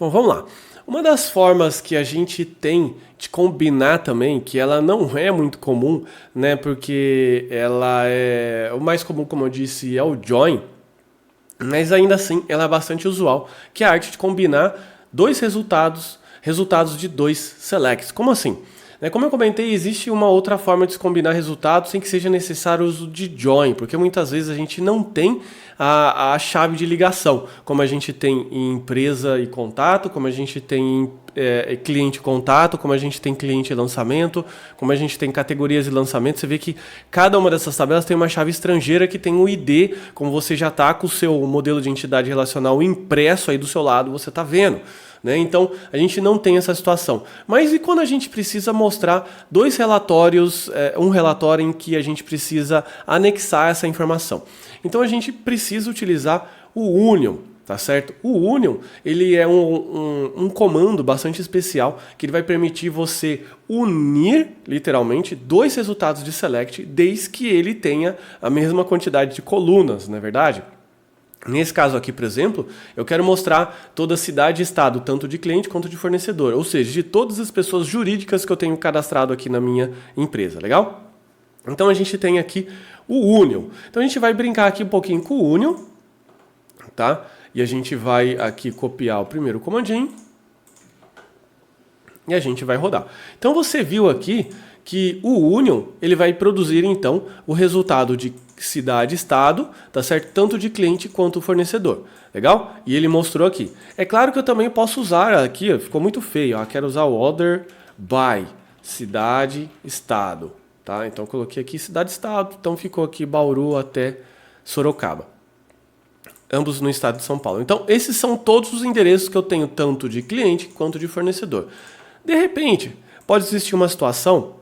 Bom, vamos lá. Uma das formas que a gente tem de combinar também, que ela não é muito comum, né? Porque ela é... O mais comum, como eu disse, é o join. Mas ainda assim, ela é bastante usual, que é a arte de combinar dois resultados de dois selects. Como assim? Como eu comentei, existe uma outra forma de se combinar resultados sem que seja necessário o uso de join, porque muitas vezes a gente não tem a chave de ligação, como a gente tem em empresa e contato, como a gente tem em cliente e contato, como a gente tem cliente e lançamento, como a gente tem categorias e lançamento. Você vê que cada uma dessas tabelas tem uma chave estrangeira que tem um ID, como você já está com o seu modelo de entidade relacional impresso aí do seu lado, você está vendo. Então, a gente não tem essa situação. Mas e quando a gente precisa mostrar dois relatórios, um relatório em que a gente precisa anexar essa informação? Então, a gente precisa utilizar o Union, tá certo? O Union, ele é um comando bastante especial que ele vai permitir você unir, literalmente, dois resultados de select, desde que ele tenha a mesma quantidade de colunas, não é verdade? Nesse caso aqui, por exemplo, eu quero mostrar toda a cidade e estado, tanto de cliente quanto de fornecedor, ou seja, de todas as pessoas jurídicas que eu tenho cadastrado aqui na minha empresa, legal? Então a gente tem aqui o Union. Então a gente vai brincar aqui um pouquinho com o Union, tá? E a gente vai aqui copiar o primeiro comandinho e a gente vai rodar. Então você viu aqui que o Union, ele vai produzir então o resultado de cidade e estado, tá certo? Tanto de cliente quanto fornecedor. Legal? E ele mostrou aqui. É claro que eu também posso usar aqui, ó, ficou muito feio, ó, quero usar o order by cidade, estado, tá? Então eu coloquei aqui cidade, estado, então ficou aqui Bauru até Sorocaba. Ambos no estado de São Paulo. Então esses são todos os endereços que eu tenho, tanto de cliente quanto de fornecedor. De repente, pode existir uma situação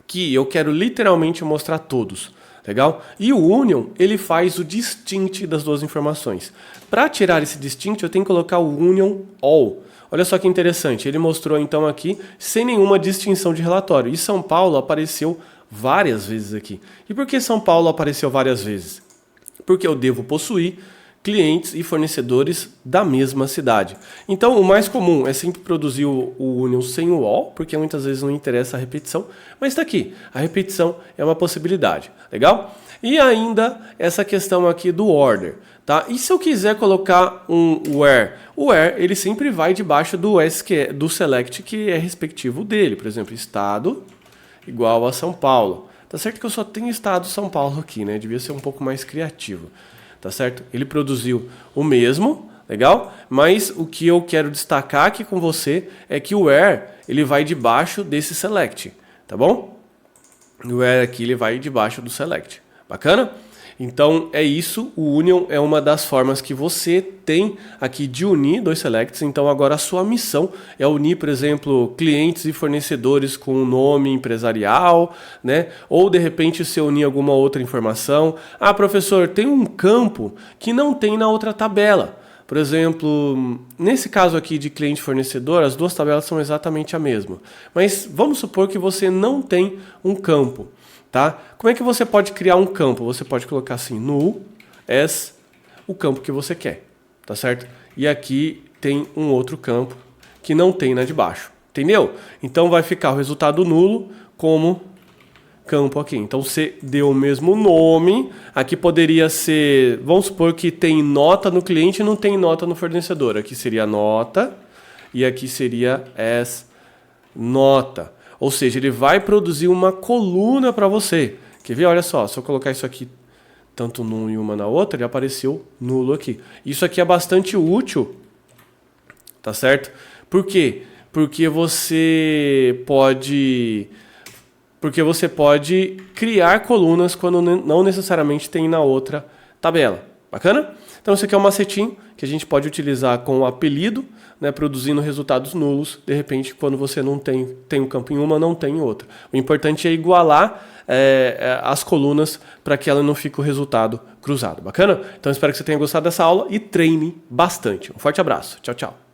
que eu quero literalmente mostrar todos. Legal? E o Union, ele faz o distinct das duas informações. Para tirar esse distinct, eu tenho que colocar o Union All. Olha só que interessante, ele mostrou então aqui, sem nenhuma distinção de relatório. E São Paulo apareceu várias vezes aqui. E por que São Paulo apareceu várias vezes? Porque eu devo possuir clientes e fornecedores da mesma cidade. Então, o mais comum é sempre produzir o Union sem o all, porque muitas vezes não interessa a repetição, mas está aqui. A repetição é uma possibilidade. Legal? E ainda essa questão aqui do order. Tá? E se eu quiser colocar um where? O where, ele sempre vai debaixo do select que é respectivo dele. Por exemplo, estado igual a São Paulo. Tá certo que eu só tenho estado São Paulo aqui, né? Devia ser um pouco mais criativo. Tá certo? Ele produziu o mesmo, legal? Mas o que eu quero destacar aqui com você é que o where, ele vai debaixo desse select, tá bom? O where aqui, ele vai debaixo do select. Bacana? Então, é isso. O Union é uma das formas que você tem aqui de unir dois selects. Então, agora a sua missão é unir, por exemplo, clientes e fornecedores com um nome empresarial, né? Ou, de repente, você unir alguma outra informação. Ah, professor, tem um campo que não tem na outra tabela. Por exemplo, nesse caso aqui de cliente e fornecedor, as duas tabelas são exatamente a mesma. Mas vamos supor que você não tem um campo. Tá? Como é que você pode criar um campo? Você pode colocar assim, null as o campo que você quer, tá certo? E aqui tem um outro campo que não tem na de baixo, entendeu? Então vai ficar o resultado nulo como campo aqui. Então você deu o mesmo nome, aqui poderia ser, vamos supor que tem nota no cliente e não tem nota no fornecedor. Aqui seria nota e aqui seria as nota. Ou seja, ele vai produzir uma coluna para você. Quer ver? Olha só, se eu colocar isso aqui tanto num e uma na outra, ele apareceu nulo aqui. Isso aqui é bastante útil, tá certo? Por quê? Porque você pode criar colunas quando não necessariamente tem na outra tabela. Bacana? Então esse aqui é um macetinho que a gente pode utilizar com o apelido, né, produzindo resultados nulos, de repente, quando você não tem um campo em uma, não tem em outra. O importante é igualar as colunas para que ela não fique o resultado cruzado. Bacana? Então espero que você tenha gostado dessa aula e treine bastante. Um forte abraço. Tchau, tchau.